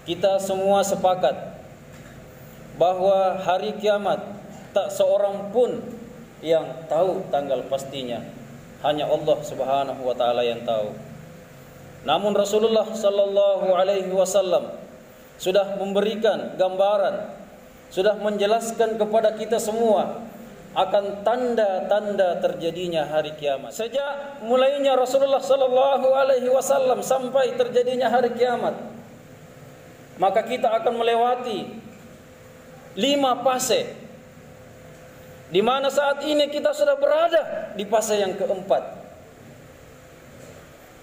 kita semua sepakat bahwa hari kiamat tak seorang pun yang tahu tanggal pastinya, hanya Allah Subhanahu wa taala yang tahu. Namun Rasulullah sallallahu alaihi wasallam sudah memberikan gambaran, sudah menjelaskan kepada kita semua akan tanda-tanda terjadinya hari kiamat. Sejak mulainya Rasulullah sallallahu alaihi wasallam sampai terjadinya hari kiamat, maka kita akan melewati 5 fase, di mana saat ini kita sudah berada di fase yang keempat.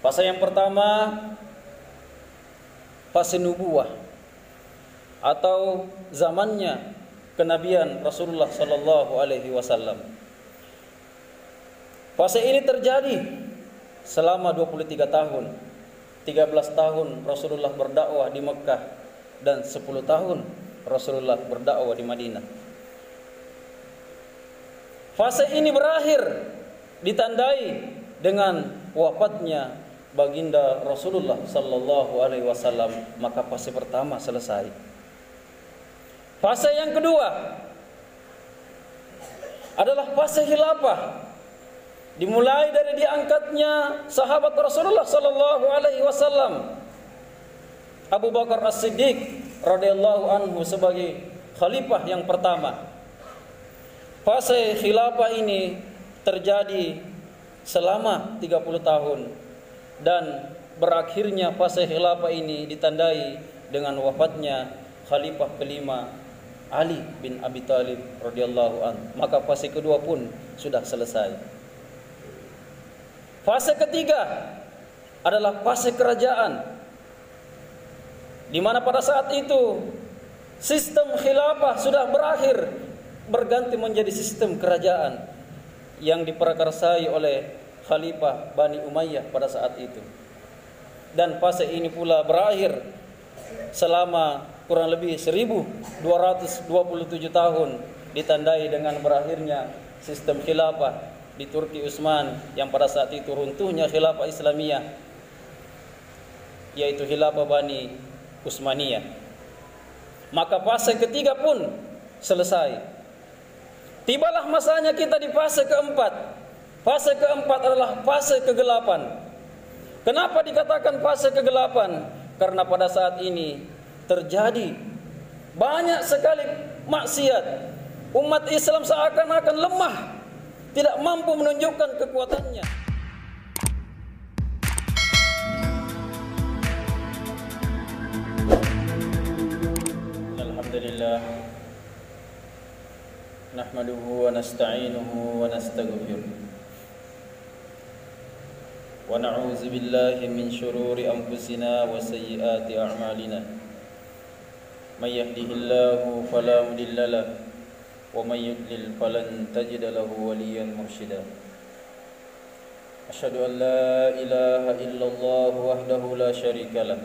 Fase yang pertama, fase nubuwah atau zamannya kenabian Rasulullah sallallahu alaihi wasallam. Fase ini terjadi selama 23 tahun. 13 tahun Rasulullah berdakwah di Mekah dan 10 tahun Rasulullah berdakwah di Madinah. Fase ini berakhir ditandai dengan wafatnya baginda Rasulullah sallallahu alaihi wasallam, maka fase pertama selesai. Fase yang kedua adalah fase khilafah. Dimulai dari diangkatnya sahabat Rasulullah sallallahu alaihi wasallam Abu Bakar As-Siddiq radhiyallahu anhu sebagai khalifah yang pertama. Fase khilafah ini terjadi selama 30 tahun dan berakhirnya fase khilafah ini ditandai dengan wafatnya khalifah kelima Ali bin Abi Thalib radhiyallahu anhu. Maka fase kedua pun sudah selesai. Fase ketiga adalah fase kerajaan, di mana pada saat itu sistem khilafah sudah berakhir, berganti menjadi sistem kerajaan yang diprakarsai oleh Khalifah Bani Umayyah pada saat itu. Dan fase ini pula berakhir selama kurang lebih 1227 tahun, ditandai dengan berakhirnya sistem khilafah di Turki Utsman, yang pada saat itu runtuhnya khilafah Islamiyah, yaitu khilafah Bani Utsmaniyah. Maka fase ketiga pun selesai. Tibalah masanya kita di fase keempat. Fase keempat adalah fase kegelapan. Kenapa dikatakan fase kegelapan? Karena pada saat ini terjadi banyak sekali maksiat. Umat Islam seakan-akan lemah, tidak mampu menunjukkan kekuatannya. Alhamdulillah, nahmaduhu wa nasta'inuhu wa nastaghfiruh. Wa na'udzu billahi min shururi anfusina wa sayyiati a'malina. May yahdihillahu fala mudilla lahu wa may yudlil falan tajida lahu waliyyan mursyida. Asyhadu an la ilaha illallah wahdahu la syarika lah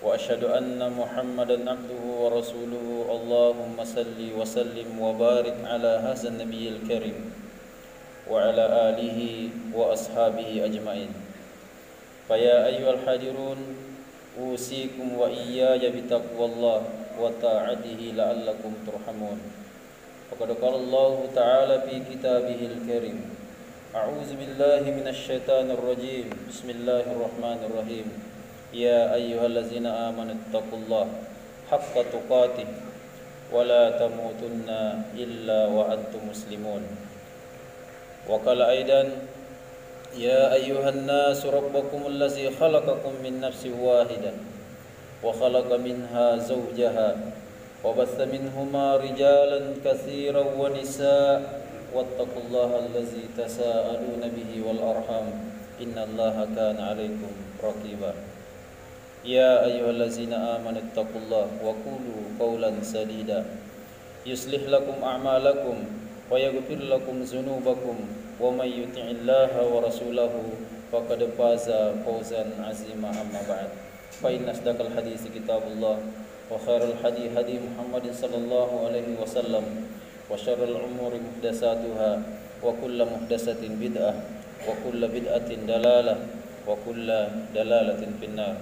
wa asyhadu anna Muhammadan abduhu wa rasuluhu. Allahumma salli wa sallim wa barik ala hadzal nabiyil karim wa ala alihi wa ashabihi ajmain. Fa ya ayyuhal hadirun, usikum wa iyaya bitaqwallah wa ta'atihi la'allakum turhamun. Faqad qala Allah ta'ala fi kitabihil karim, a'udzu billahi minasy syaithanir rajim. Bismillahirrahmanirrahim. Ya ayyuhallazina amanu taqullaha haqqa tuqatih wa la tamutunna illa wa antum muslimun. Wa qala aidan, ya ayyuhan nasu rabbakumul ladzi khalaqakum min nafsin wahidah wa khalaqa minha zawjaha wa batha minhuma rijalan katsiran wa nisaa wattaqullaha allazi tasaaluna bihi wal arham innallaha kana 'alaikum raqiba. Ya ayyuhallazina amanu taqullaha wa qulu qawlan sadida yuslih lakum a'malakum wa yaghfir lakum dzunubakum wa may yuti'illaha wa rasulahu faqad faza fawzan 'azima. Amma ba'd, fa inna asdaqal hadits kitabullah wa khairul hadi hadi Muhammadin sallallahu alaihi wasallam wa syarrul umuri muhdatsatuha wa kullu muhdatsatin bid'ah wa kullu bid'atin dalalah wa kullu dalalatin finnar.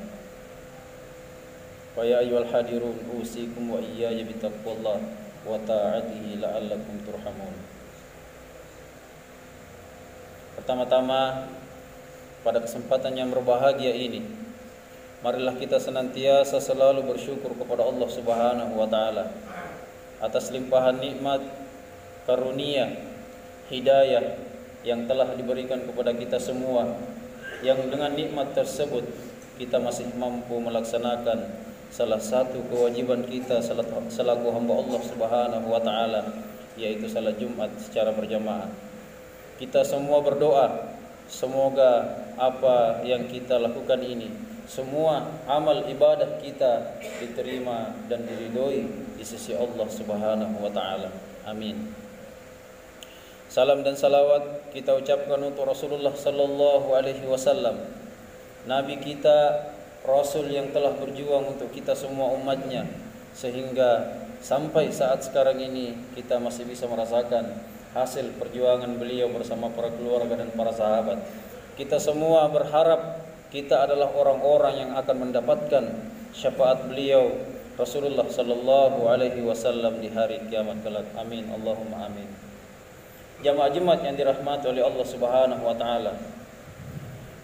Wa ya ayyuhal hadirun usikum wa iyaya bittaqwallah wa ta'atihi la'allakum turhamun. Pertama-tama, pada kesempatan yang berbahagia ini, marilah kita senantiasa selalu bersyukur kepada Allah Subhanahu wa taala atas limpahan nikmat, karunia, hidayah yang telah diberikan kepada kita semua, yang dengan nikmat tersebut kita masih mampu melaksanakan salah satu kewajiban kita selaku hamba Allah Subhanahu wa taala, yaitu salat Jumat secara berjamaah. Kita semua berdoa semoga apa yang kita lakukan ini, semua amal ibadah kita diterima dan diridhoi di sisi Allah Subhanahu wa taala. Amin. Salam dan salawat kita ucapkan untuk Rasulullah sallallahu alaihi wasallam, nabi kita, rasul yang telah berjuang untuk kita semua umatnya, sehingga sampai saat sekarang ini kita masih bisa merasakan hasil perjuangan beliau bersama para keluarga dan para sahabat. Kita semua berharap kita adalah orang-orang yang akan mendapatkan syafaat beliau Rasulullah sallallahu alaihi wasallam di hari kiamat kelak. Amin, Allahumma amin. Jamaah Jumat yang dirahmati oleh Allah Subhanahu wa taala,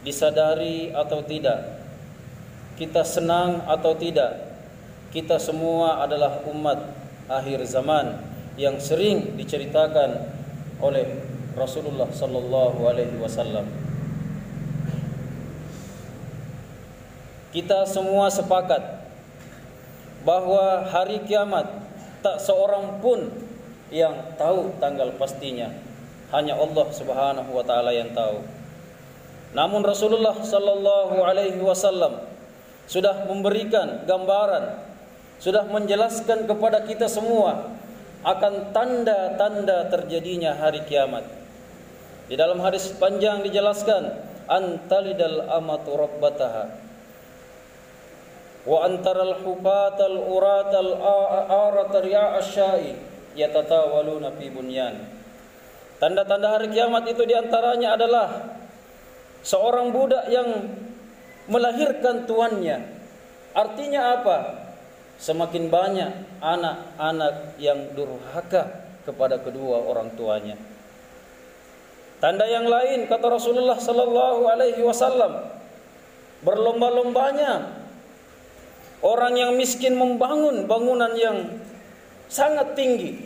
disadari atau tidak, kita senang atau tidak, kita semua adalah umat akhir zaman yang sering diceritakan oleh Rasulullah sallallahu alaihi wasallam. Kita semua sepakat bahwa hari kiamat tak seorang pun yang tahu tanggal pastinya, hanya Allah Subhanahu wa taala yang tahu. Namun Rasulullah sallallahu alaihi wasallam sudah memberikan gambaran, sudah menjelaskan kepada kita semua akan tanda-tanda terjadinya hari kiamat. Di dalam hadis panjang dijelaskan, antalidal amatu rabbataha wa antaral hubatal uratal arat ri'a asy-syai yatatawaluna fi bunyan. Tanda-tanda hari kiamat itu diantaranya adalah seorang budak yang melahirkan tuannya. Artinya apa? Semakin banyak anak-anak yang durhaka kepada kedua orang tuanya. Tanda yang lain, kata Rasulullah sallallahu alaihi wasallam, berlomba-lombanya orang yang miskin membangun bangunan yang sangat tinggi.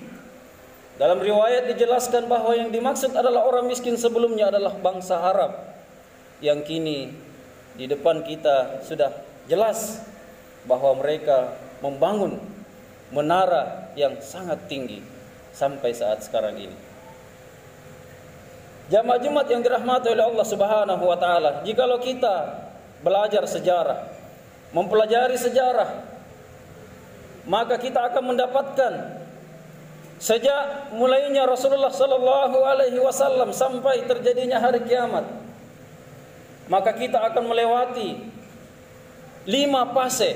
Dalam riwayat dijelaskan bahwa yang dimaksud adalah orang miskin sebelumnya adalah bangsa Arab, yang kini di depan kita sudah jelas bahwa mereka membangun menara yang sangat tinggi sampai saat sekarang ini. Jamaah Jumat yang dirahmati oleh Allah Subhanahu wa taala, jikalau kita belajar sejarah, mempelajari sejarah, maka kita akan mendapatkan sejak mulainya Rasulullah sallallahu alaihi wasallam sampai terjadinya hari kiamat, maka kita akan melewati 5 fase,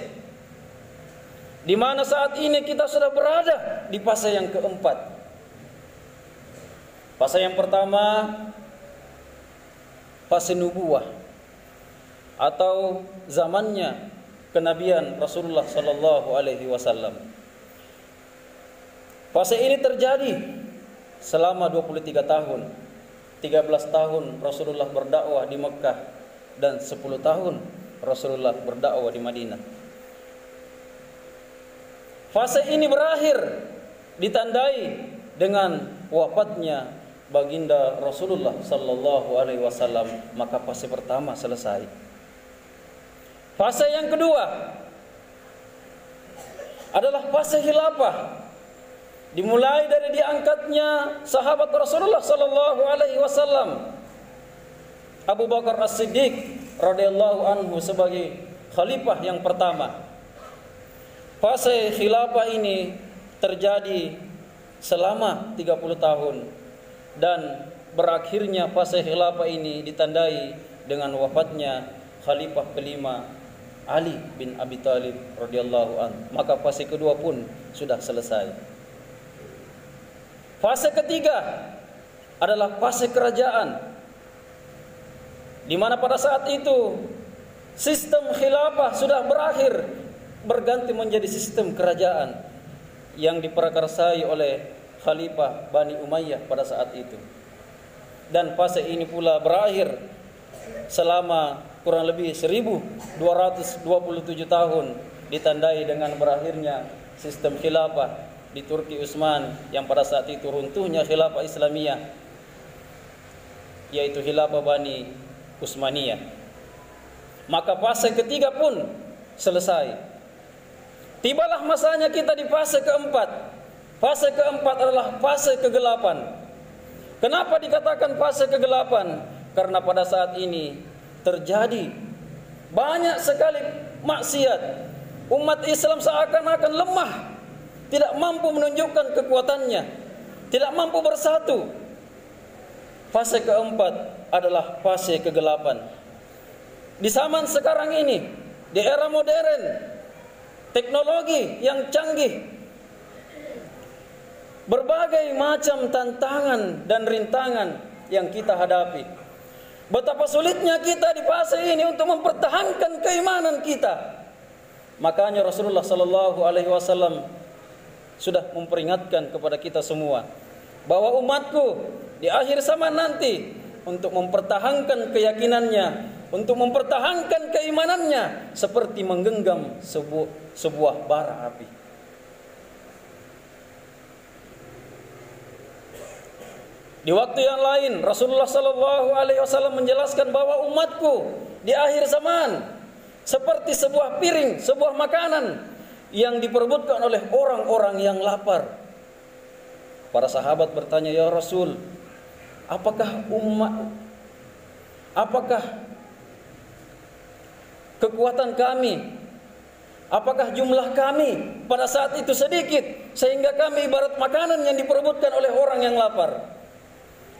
di mana saat ini kita sudah berada di fase yang keempat. Fase yang pertama, fase nubuwah atau zamannya kenabian Rasulullah sallallahu alaihi wasallam. Fase ini terjadi selama 23 tahun. 13 tahun Rasulullah berdakwah di Mekah dan 10 tahun Rasulullah berdakwah di Madinah. Fase ini berakhir ditandai dengan wafatnya baginda Rasulullah sallallahu alaihi wasallam, maka fase pertama selesai. Fase yang kedua adalah fase khilafah. Dimulai dari diangkatnya sahabat Rasulullah sallallahu alaihi wasallam Abu Bakar As-Siddiq radhiyallahu anhu sebagai khalifah yang pertama. Fase khilafah ini terjadi selama 30 tahun dan berakhirnya fase khilafah ini ditandai dengan wafatnya khalifah kelima Ali bin Abi Thalib radhiyallahu anhu. Maka fase kedua pun sudah selesai. Fase ketiga adalah fase kerajaan, di mana pada saat itu sistem khilafah sudah berakhir berganti menjadi sistem kerajaan yang diprakarsai oleh Khalifah Bani Umayyah pada saat itu. Dan fase ini pula berakhir selama kurang lebih 1227 tahun, ditandai dengan berakhirnya sistem khilafah di Turki Utsman, yang pada saat itu runtuhnya khilafah Islamiyah, yaitu khilafah Bani Utsmaniyah. Maka fase ketiga pun selesai. Tibalah masanya kita di fase keempat. Fase keempat adalah fase kegelapan. Kenapa dikatakan fase kegelapan? Karena pada saat ini terjadi banyak sekali maksiat. Umat Islam seakan-akan lemah, tidak mampu menunjukkan kekuatannya, tidak mampu bersatu. Fase keempat adalah fase kegelapan. Di zaman sekarang ini, di era modern, teknologi yang canggih, berbagai macam tantangan dan rintangan yang kita hadapi. Betapa sulitnya kita di fase ini untuk mempertahankan keimanan kita. Makanya Rasulullah sallallahu alaihi wasallam sudah memperingatkan kepada kita semua bahwa umatku di akhir zaman nanti untuk mempertahankan keyakinannya, untuk mempertahankan keimanannya seperti menggenggam sebuah bara api. Di waktu yang lain Rasulullah sallallahu alaihi wasallam menjelaskan bahwa umatku di akhir zaman seperti sebuah piring, sebuah makanan yang diperebutkan oleh orang-orang yang lapar. Para sahabat bertanya, "Ya Rasul, apakah kekuatan kami, apakah jumlah kami pada saat itu sedikit sehingga kami ibarat makanan yang diperebutkan oleh orang yang lapar?"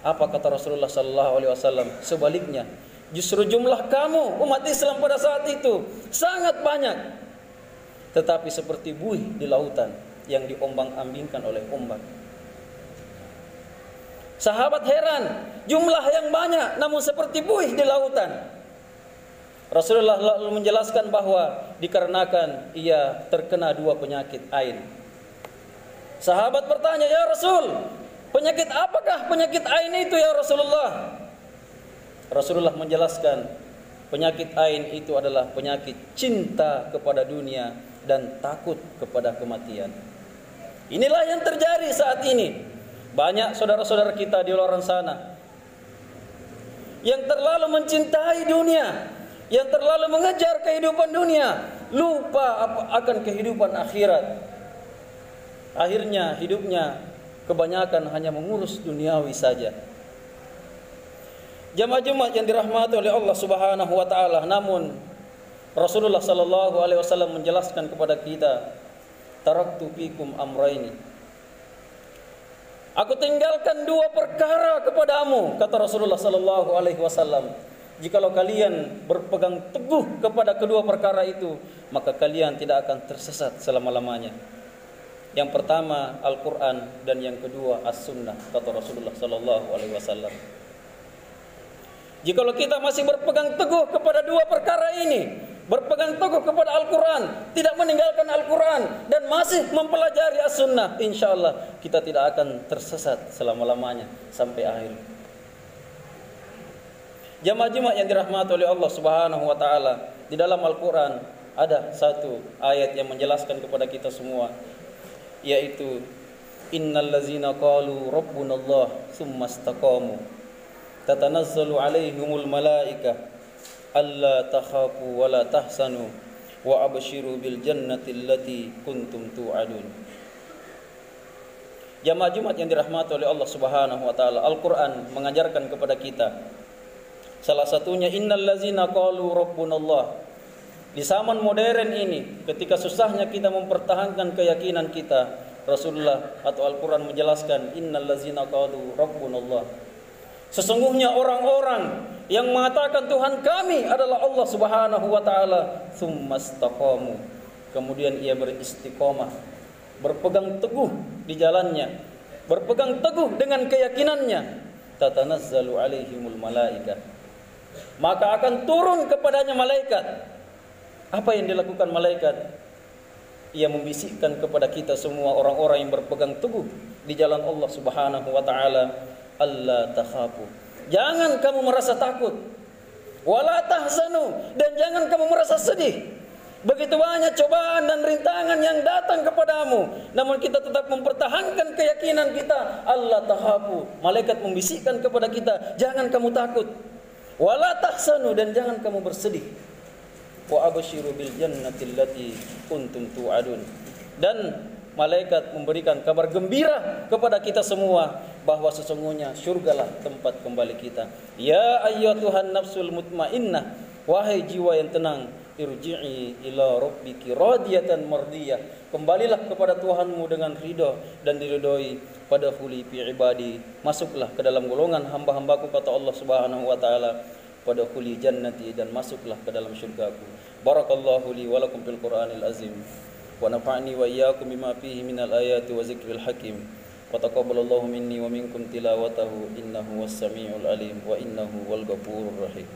Apa kata Rasulullah sallallahu alaihi wasallam? Sebaliknya, justru jumlah kamu umat Islam pada saat itu sangat banyak, tetapi seperti buih di lautan yang diombang-ambingkan oleh ombak. Sahabat heran, jumlah yang banyak namun seperti buih di lautan. Rasulullah lalu menjelaskan bahwa dikarenakan ia terkena dua penyakit ain. Sahabat bertanya, "Ya Rasul, penyakit apakah penyakit ain itu ya Rasulullah?" Rasulullah menjelaskan, penyakit ain itu adalah penyakit cinta kepada dunia dan takut kepada kematian. Inilah yang terjadi saat ini. Banyak saudara-saudara kita di luar sana yang terlalu mencintai dunia, yang terlalu mengejar kehidupan dunia, lupa akan kehidupan akhirat. Akhirnya hidupnya kebanyakan hanya mengurus duniawi saja. Jamaah Jumat yang dirahmati oleh Allah Subhanahu wa taala, namun Rasulullah sallallahu alaihi wasallam menjelaskan kepada kita, "Taraktu fikum amraini." Aku tinggalkan dua perkara kepadamu, kata Rasulullah sallallahu alaihi wasallam. Jikalau kalian berpegang teguh kepada kedua perkara itu, maka kalian tidak akan tersesat selama-lamanya. Yang pertama Al-Quran dan yang kedua As-Sunnah, kata Rasulullah sallallahu alaihi wasallam. Jikalau kita masih berpegang teguh kepada dua perkara ini, berpegang teguh kepada Al-Quran, tidak meninggalkan Al-Quran, dan masih mempelajari As-Sunnah, insyaallah kita tidak akan tersesat selama-lamanya sampai akhir. Jamaah Jumat yang dirahmati oleh Allah Subhanahu wa taala, di dalam Al-Quran ada satu ayat yang menjelaskan kepada kita semua, yaitu innal ladzina qalu rabbunallah tsumma istaqamu tatanazzalu alaihimul malaikah alla takhafu wa la tahsanu wa abshiru bil jannati allati kuntum tu'adun. Jamaah Jumat yang dirahmati oleh Allah Subhanahu wa taala, Al-Qur'an mengajarkan kepada kita salah satunya innal ladzina qalu rabbunallah. Di zaman modern ini, ketika susahnya kita mempertahankan keyakinan kita, Rasulullah atau Al-Quran menjelaskan innal ladzina qalu rabbunallah. Sesungguhnya orang-orang yang mengatakan Tuhan kami adalah Allah Subhanahu wa taala, tsumma istaqamu, kemudian ia beristiqomah, berpegang teguh di jalannya, berpegang teguh dengan keyakinannya, tatanazzalu alaihimul malaikah, maka akan turun kepadanya malaikat. Apa yang dilakukan malaikat? Ia membisikkan kepada kita semua orang-orang yang berpegang teguh di jalan Allah Subhanahu wa taala, alla takhafu. Jangan kamu merasa takut. Wala tahzanu, dan jangan kamu merasa sedih. Begitu banyak cobaan dan rintangan yang datang kepadamu, namun kita tetap mempertahankan keyakinan kita. Allah takhafu. Malaikat membisikkan kepada kita, jangan kamu takut. Wala tahzanu, dan jangan kamu bersedih. Wa abshiru bil jannati allati kuntum tu'adun. Dan malaikat memberikan kabar gembira kepada kita semua bahwa sesungguhnya syurgalah tempat kembali kita. Ya ayyatuhan nafsul mutmainnah, wahai jiwa yang tenang, irji'i ila rabbiki radiyatan mardiyah. Kembalilah kepada Tuhanmu dengan ridha dan diridhoi. Fadkhuli fi ibadi, masuklah ke dalam golongan hamba-hambaku, kata Allah Subhanahu wa taala. Fadkhuli jannati, dan masuklah ke dalam syurgaku. Barakallahu li wa lakum fil Qur'anil azim. Wa nafa'ni wa iyyakum bima fihi minal ayati wa zikril hakim. Wa taqabbalallahu minni wa minkum tilawatahu innahu was samiul alim wa innahu wal ghafurur rahim.